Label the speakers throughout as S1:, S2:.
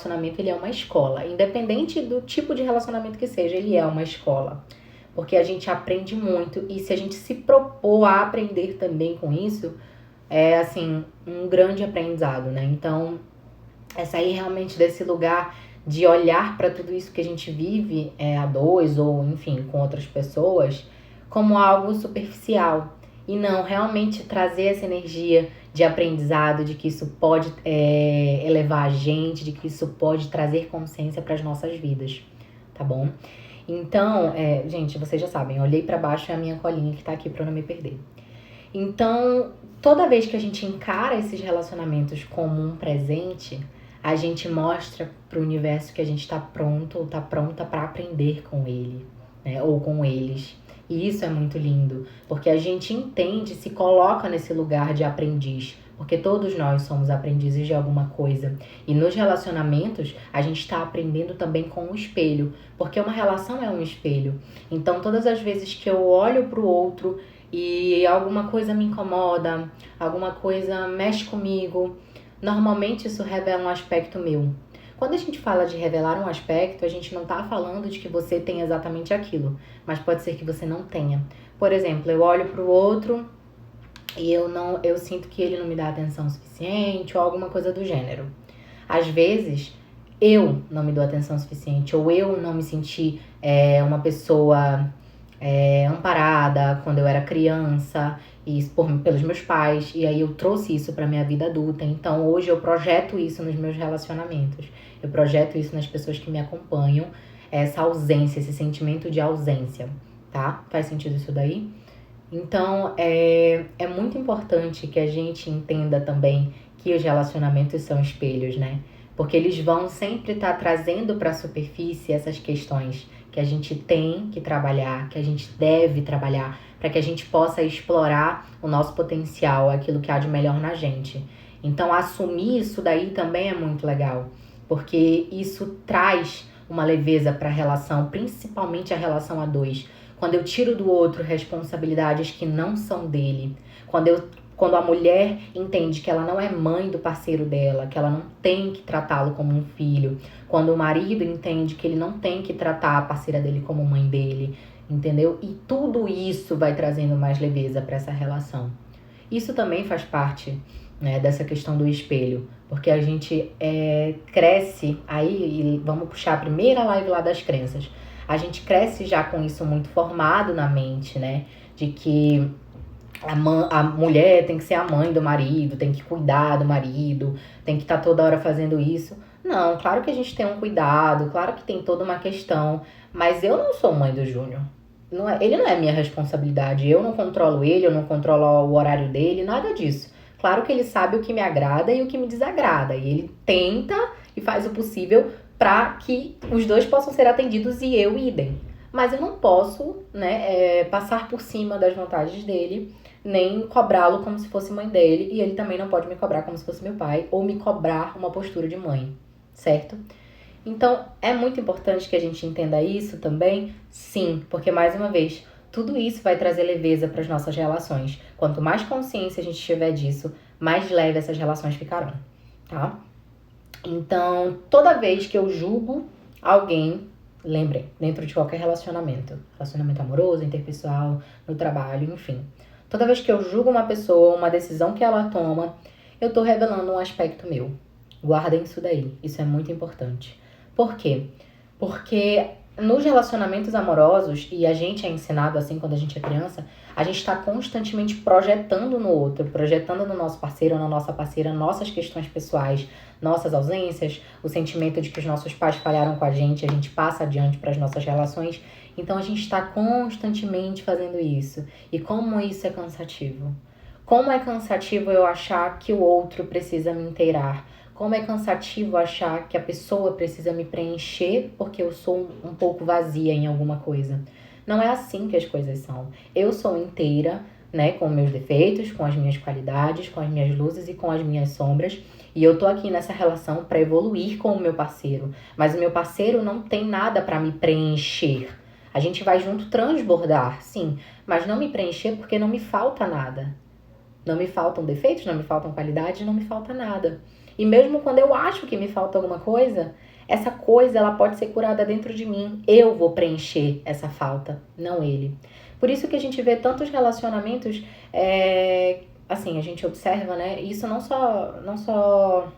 S1: relacionamento, ele é uma escola. Independente do tipo de relacionamento que seja, ele é uma escola. Porque a gente aprende muito. E se a gente se propor a aprender também com isso, é, assim, um grande aprendizado, né? Então, é sair realmente desse lugar de olhar para tudo isso que a gente vive a dois ou, enfim, com outras pessoas, como algo superficial. E não, realmente trazer essa energia de aprendizado, de que isso pode elevar a gente, de que isso pode trazer consciência para as nossas vidas, tá bom? Então, gente, vocês já sabem, eu olhei para baixo, é a minha colinha que tá aqui para eu não me perder. Então, toda vez que a gente encara esses relacionamentos como um presente, a gente mostra pro universo que a gente tá pronto ou tá pronta para aprender com ele, né? Ou com eles. E isso é muito lindo, porque a gente entende, se coloca nesse lugar de aprendiz, porque todos nós somos aprendizes de alguma coisa. E nos relacionamentos, a gente está aprendendo também com o espelho, porque uma relação é um espelho. Então, todas as vezes que eu olho pro outro e alguma coisa me incomoda, alguma coisa mexe comigo, normalmente isso revela um aspecto meu. Quando a gente fala de revelar um aspecto, a gente não tá falando de que você tem exatamente aquilo, mas pode ser que você não tenha. Por exemplo, eu olho pro outro e eu sinto que ele não me dá atenção suficiente ou alguma coisa do gênero. Às vezes, eu não me dou atenção suficiente ou eu não me senti uma pessoa amparada quando eu era criança e pelos meus pais, e aí eu trouxe isso para minha vida adulta. Então hoje eu projeto isso nos meus relacionamentos, eu projeto isso nas pessoas que me acompanham, essa ausência, esse sentimento de ausência, tá? Faz sentido isso daí? Então é muito importante que a gente entenda também que os relacionamentos são espelhos, né? Porque eles vão sempre estar trazendo para a superfície essas questões que a gente tem que trabalhar, que a gente deve trabalhar, para que a gente possa explorar o nosso potencial, aquilo que há de melhor na gente. Então, assumir isso daí também é muito legal, porque isso traz uma leveza para a relação, principalmente a relação a dois. Quando eu tiro do outro responsabilidades que não são dele, quando a mulher entende que ela não é mãe do parceiro dela, que ela não tem que tratá-lo como um filho, quando o marido entende que ele não tem que tratar a parceira dele como mãe dele, entendeu? E tudo isso vai trazendo mais leveza para essa relação. Isso também faz parte, né, dessa questão do espelho, porque a gente cresce aí, e vamos puxar a primeira live lá das crenças, a gente cresce já com isso muito formado na mente, né, de que a mulher tem que ser a mãe do marido, tem que cuidar do marido, tem que estar toda hora fazendo isso. Não, claro que a gente tem um cuidado, claro que tem toda uma questão, mas eu não sou mãe do Júnior. Ele não é minha responsabilidade, eu não controlo ele, eu não controlo o horário dele, nada disso. Claro que ele sabe o que me agrada e o que me desagrada, e ele tenta e faz o possível para que os dois possam ser atendidos e eu idem. Mas eu não posso, né, passar por cima das vontades dele, nem cobrá-lo como se fosse mãe dele, e ele também não pode me cobrar como se fosse meu pai, ou me cobrar uma postura de mãe, certo? Então, é muito importante que a gente entenda isso também, sim, porque, mais uma vez, tudo isso vai trazer leveza para as nossas relações. Quanto mais consciência a gente tiver disso, mais leve essas relações ficarão, tá? Então, toda vez que eu julgo alguém, lembrem, dentro de qualquer relacionamento amoroso, interpessoal, no trabalho, enfim. Toda vez que eu julgo uma pessoa, uma decisão que ela toma, eu tô revelando um aspecto meu. Guardem isso daí, isso é muito importante. Por quê? Porque nos relacionamentos amorosos, e a gente é ensinado assim quando a gente é criança, a gente está constantemente projetando no outro, projetando no nosso parceiro ou na nossa parceira nossas questões pessoais, nossas ausências, o sentimento de que os nossos pais falharam com a gente passa adiante para as nossas relações. Então a gente está constantemente fazendo isso. E como isso é cansativo? Como é cansativo eu achar que o outro precisa me inteirar? Como é cansativo achar que a pessoa precisa me preencher porque eu sou um pouco vazia em alguma coisa. Não é assim que as coisas são. Eu sou inteira, né, com meus defeitos, com as minhas qualidades, com as minhas luzes e com as minhas sombras. E eu tô aqui nessa relação para evoluir com o meu parceiro. Mas o meu parceiro não tem nada para me preencher. A gente vai junto transbordar, sim, mas não me preencher porque não me falta nada. Não me faltam defeitos, não me faltam qualidades, não me falta nada. E mesmo quando eu acho que me falta alguma coisa, essa coisa ela pode ser curada dentro de mim. Eu vou preencher essa falta, não ele. Por isso que a gente vê tantos relacionamentos, assim, a gente observa, né? Isso não só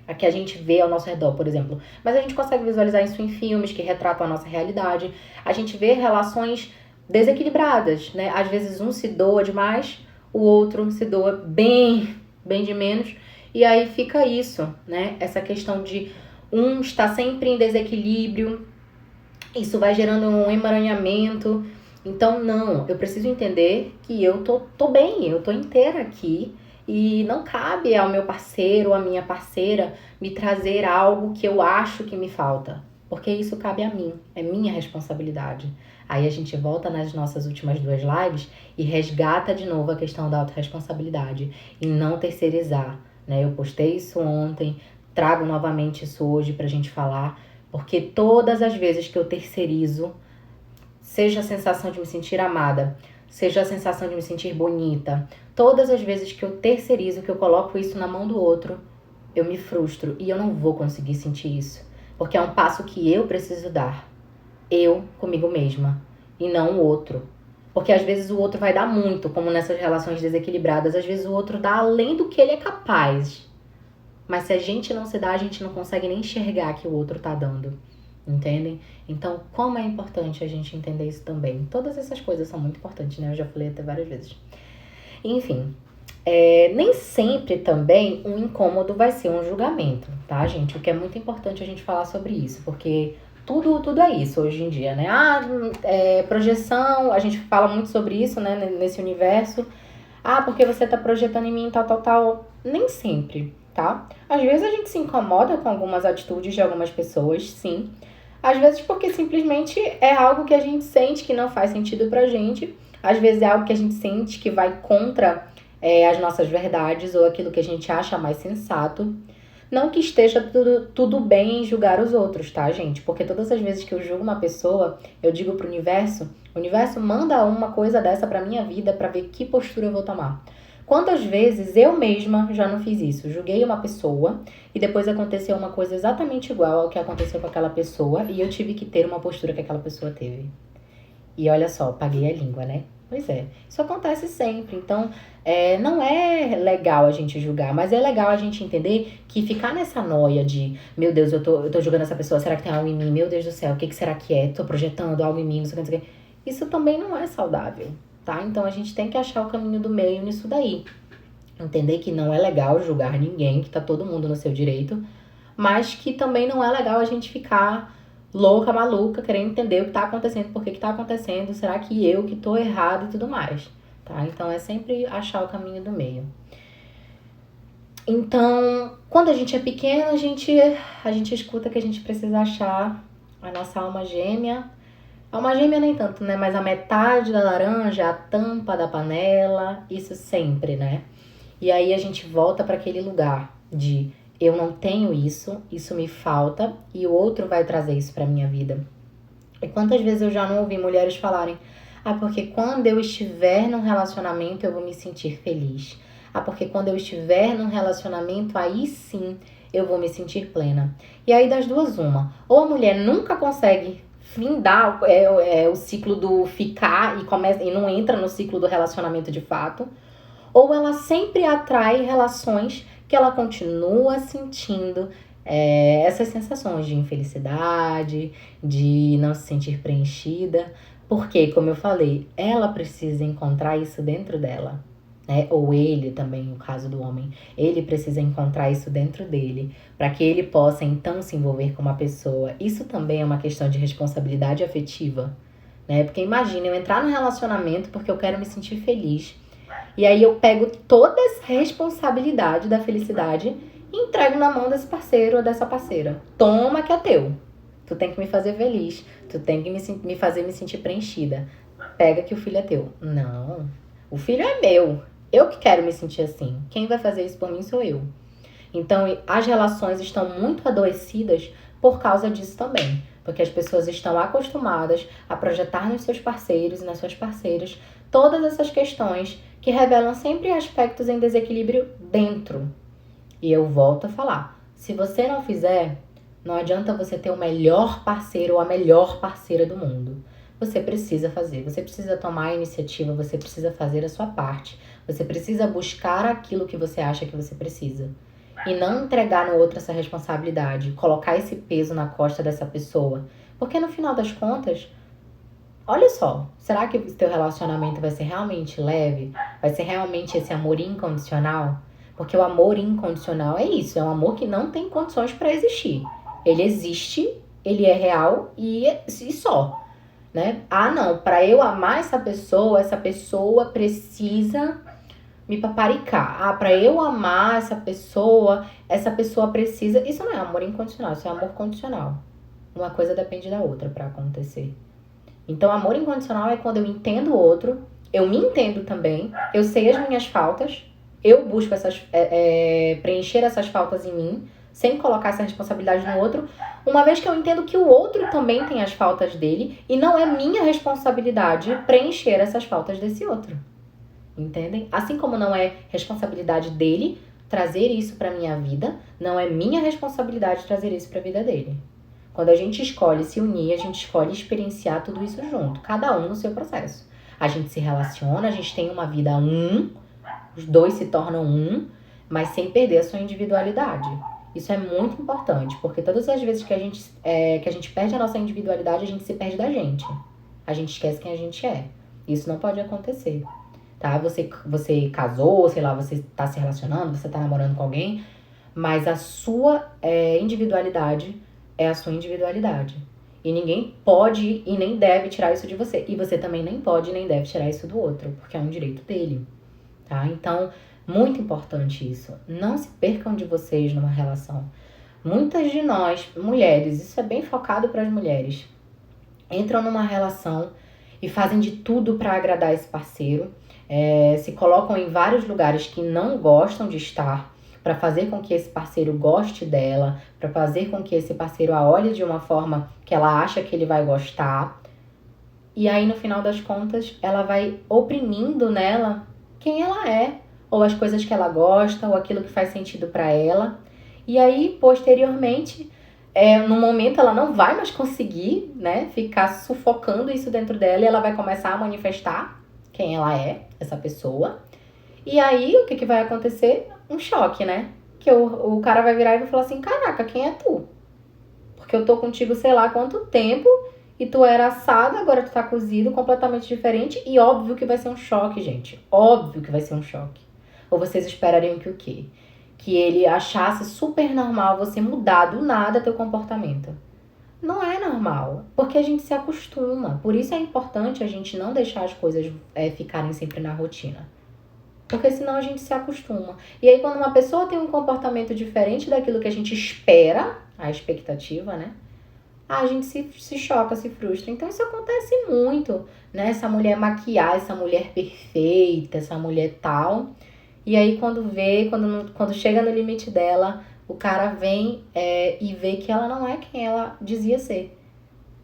S1: a que a gente vê ao nosso redor, por exemplo, mas a gente consegue visualizar isso em filmes que retratam a nossa realidade. A gente vê relações desequilibradas, né? Às vezes um se doa demais, o outro se doa bem de menos, e aí fica isso, né? Essa questão de um está sempre em desequilíbrio, isso vai gerando um emaranhamento. Então, não, eu preciso entender que eu tô bem, eu tô inteira aqui, e não cabe ao meu parceiro ou à minha parceira me trazer algo que eu acho que me falta, porque isso cabe a mim, é minha responsabilidade. Aí a gente volta nas nossas últimas 2 lives e resgata de novo a questão da autorresponsabilidade e não terceirizar, né? Eu postei isso ontem, trago novamente isso hoje pra gente falar, porque todas as vezes que eu terceirizo, seja a sensação de me sentir amada, seja a sensação de me sentir bonita, todas as vezes que eu terceirizo, que eu coloco isso na mão do outro, eu me frustro e eu não vou conseguir sentir isso. Porque é um passo que eu preciso dar. Eu comigo mesma. E não o outro. Porque às vezes o outro vai dar muito, como nessas relações desequilibradas. Às vezes o outro dá além do que ele é capaz. Mas se a gente não se dá, a gente não consegue nem enxergar que o outro tá dando. Entendem? Então, como é importante a gente entender isso também. Todas essas coisas são muito importantes, né? Eu já falei até várias vezes. Enfim, nem sempre também um incômodo vai ser um julgamento, tá, gente? O que é muito importante a gente falar sobre isso, porque tudo é isso hoje em dia, né? Projeção, a gente fala muito sobre isso, né, nesse universo. Porque você tá projetando em mim, tal. Nem sempre, tá? Às vezes a gente se incomoda com algumas atitudes de algumas pessoas, sim. Às vezes porque simplesmente é algo que a gente sente que não faz sentido pra gente. Às vezes é algo que a gente sente que vai contra as nossas verdades ou aquilo que a gente acha mais sensato. Não que esteja tudo bem em julgar os outros, tá, gente? Porque todas as vezes que eu julgo uma pessoa, eu digo pro universo, o universo manda uma coisa dessa pra minha vida pra ver que postura eu vou tomar. Quantas vezes eu mesma já não fiz isso? Julguei uma pessoa e depois aconteceu uma coisa exatamente igual ao que aconteceu com aquela pessoa e eu tive que ter uma postura que aquela pessoa teve. E olha só, paguei a língua, né? Pois é, isso acontece sempre. Então, não é legal a gente julgar, mas é legal a gente entender que ficar nessa noia de, meu Deus, eu tô julgando essa pessoa, será que tem algo em mim? Meu Deus do céu, o que será que é? Tô projetando algo em mim, não sei o que. Isso também não é saudável, tá? Então, a gente tem que achar o caminho do meio nisso daí. Entender que não é legal julgar ninguém, que tá todo mundo no seu direito, mas que também não é legal a gente ficar louca, maluca, querendo entender o que tá acontecendo, por que tá acontecendo, será que eu que tô errado e tudo mais, tá? Então, é sempre achar o caminho do meio. Então, quando a gente é pequeno, a gente escuta que a gente precisa achar a nossa alma gêmea. Alma gêmea nem tanto, né? Mas a metade da laranja, a tampa da panela, isso sempre, né? E aí a gente volta para aquele lugar de eu não tenho isso me falta e o outro vai trazer isso pra minha vida. E quantas vezes eu já não ouvi mulheres falarem: porque quando eu estiver num relacionamento eu vou me sentir feliz. Porque quando eu estiver num relacionamento aí sim eu vou me sentir plena. E aí das duas uma, ou a mulher nunca consegue findar o ciclo do ficar e não entra no ciclo do relacionamento de fato, ou ela sempre atrai relações que ela continua sentindo essas sensações de infelicidade, de não se sentir preenchida, porque, como eu falei, ela precisa encontrar isso dentro dela, né? Ou ele também, no caso do homem, ele precisa encontrar isso dentro dele, para que ele possa então se envolver com uma pessoa. Isso também é uma questão de responsabilidade afetiva, né? Porque imagina eu entrar no relacionamento porque eu quero me sentir feliz. E aí eu pego toda essa responsabilidade da felicidade e entrego na mão desse parceiro ou dessa parceira. Toma que é teu. Tu tem que me fazer feliz. Tu tem que me fazer me sentir preenchida. Pega que o filho é teu. Não. O filho é meu. Eu que quero me sentir assim. Quem vai fazer isso por mim sou eu. Então, as relações estão muito adoecidas por causa disso também. Porque as pessoas estão acostumadas a projetar nos seus parceiros e nas suas parceiras todas essas questões que revelam sempre aspectos em desequilíbrio dentro. E eu volto a falar, Se você não fizer, não adianta você ter o melhor parceiro ou a melhor parceira do mundo. Você precisa fazer, você precisa tomar a iniciativa, você precisa fazer a sua parte. Você precisa buscar aquilo que você acha que você precisa. E não entregar no outro essa responsabilidade, colocar esse peso na costa dessa pessoa. Porque no final das contas, olha só, será que o teu relacionamento vai ser realmente leve? Vai ser realmente esse amor incondicional? Porque o amor incondicional é isso, é um amor que não tem condições para existir. Ele existe, ele é real e só, né? Ah, não, para eu amar essa pessoa precisa me paparicar. Ah, para eu amar essa pessoa precisa. Isso não é amor incondicional, isso é amor condicional. Uma coisa depende da outra para acontecer. Então, amor incondicional é quando eu entendo o outro, eu me entendo também, eu sei as minhas faltas, eu busco preencher essas faltas em mim, sem colocar essa responsabilidade no outro, uma vez que eu entendo que o outro também tem as faltas dele, e não é minha responsabilidade preencher essas faltas desse outro. Entendem? Assim como não é responsabilidade dele trazer isso pra minha vida, não é minha responsabilidade trazer isso pra vida dele. Quando a gente escolhe se unir, a gente escolhe experienciar tudo isso junto, cada um no seu processo. A gente se relaciona, a gente tem uma vida os dois se tornam mas sem perder a sua individualidade. Isso é muito importante, porque todas as vezes que a gente perde a nossa individualidade, a gente se perde da gente. A gente esquece quem a gente é. Isso não pode acontecer, tá? Você casou, sei lá, você tá se relacionando, você tá namorando com alguém, mas a sua individualidade é a sua individualidade. E ninguém pode e nem deve tirar isso de você. E você também nem pode e nem deve tirar isso do outro, porque é um direito dele, tá? Então, muito importante isso. Não se percam de vocês numa relação. Muitas de nós, mulheres, isso é bem focado para as mulheres, entram numa relação e fazem de tudo para agradar esse parceiro, se colocam em vários lugares que não gostam de estar, para fazer com que esse parceiro goste dela, para fazer com que esse parceiro a olhe de uma forma que ela acha que ele vai gostar. E aí, no final das contas, ela vai oprimindo nela quem ela é, ou as coisas que ela gosta, ou aquilo que faz sentido para ela. E aí, posteriormente, no momento ela não vai mais conseguir, né, ficar sufocando isso dentro dela, e ela vai começar a manifestar quem ela é, essa pessoa. E aí, o que vai acontecer? Um choque, né? Que o cara vai virar e vai falar assim, caraca, quem é tu? Porque eu tô contigo sei lá quanto tempo, e tu era assado, agora tu tá cozido, completamente diferente, e óbvio que vai ser um choque, gente. Óbvio que vai ser um choque. Ou vocês esperariam que o quê? Que ele achasse super normal você mudar do nada teu comportamento. Não é normal, porque a gente se acostuma. Por isso é importante a gente não deixar as coisas ficarem sempre na rotina. Porque senão a gente se acostuma. E aí quando uma pessoa tem um comportamento diferente daquilo que a gente espera, a expectativa, né? A gente se choca, se frustra. Então isso acontece muito, né? Essa mulher maquiar, essa mulher perfeita, essa mulher tal. E aí quando chega no limite dela, o cara vem e vê que ela não é quem ela dizia ser.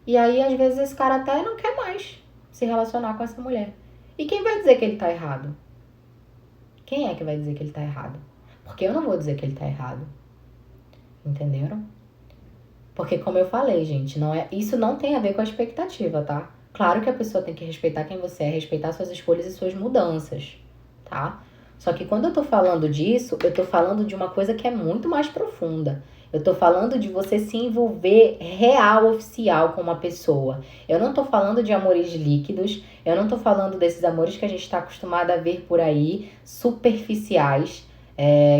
S1: E aí às vezes esse cara até não quer mais se relacionar com essa mulher. E quem vai dizer que ele tá errado? Quem é que vai dizer que ele tá errado? Porque eu não vou dizer que ele tá errado. Entenderam? Porque como eu falei, gente, isso não tem a ver com a expectativa, tá? Claro que a pessoa tem que respeitar quem você é, respeitar suas escolhas e suas mudanças, tá? Só que quando eu tô falando disso, eu tô falando de uma coisa que é muito mais profunda. Eu tô falando de você se envolver real, oficial com uma pessoa. Eu não tô falando de amores líquidos, eu não tô falando desses amores que a gente tá acostumado a ver por aí, superficiais,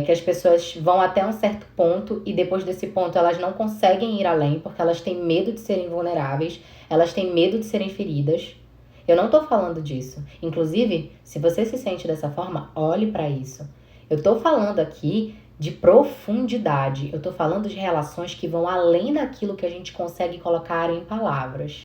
S1: que as pessoas vão até um certo ponto e depois desse ponto elas não conseguem ir além porque elas têm medo de serem vulneráveis, elas têm medo de serem feridas. Eu não tô falando disso. Inclusive, se você se sente dessa forma, olhe pra isso. Eu tô falando aqui de profundidade. Eu tô falando de relações que vão além daquilo que a gente consegue colocar em palavras.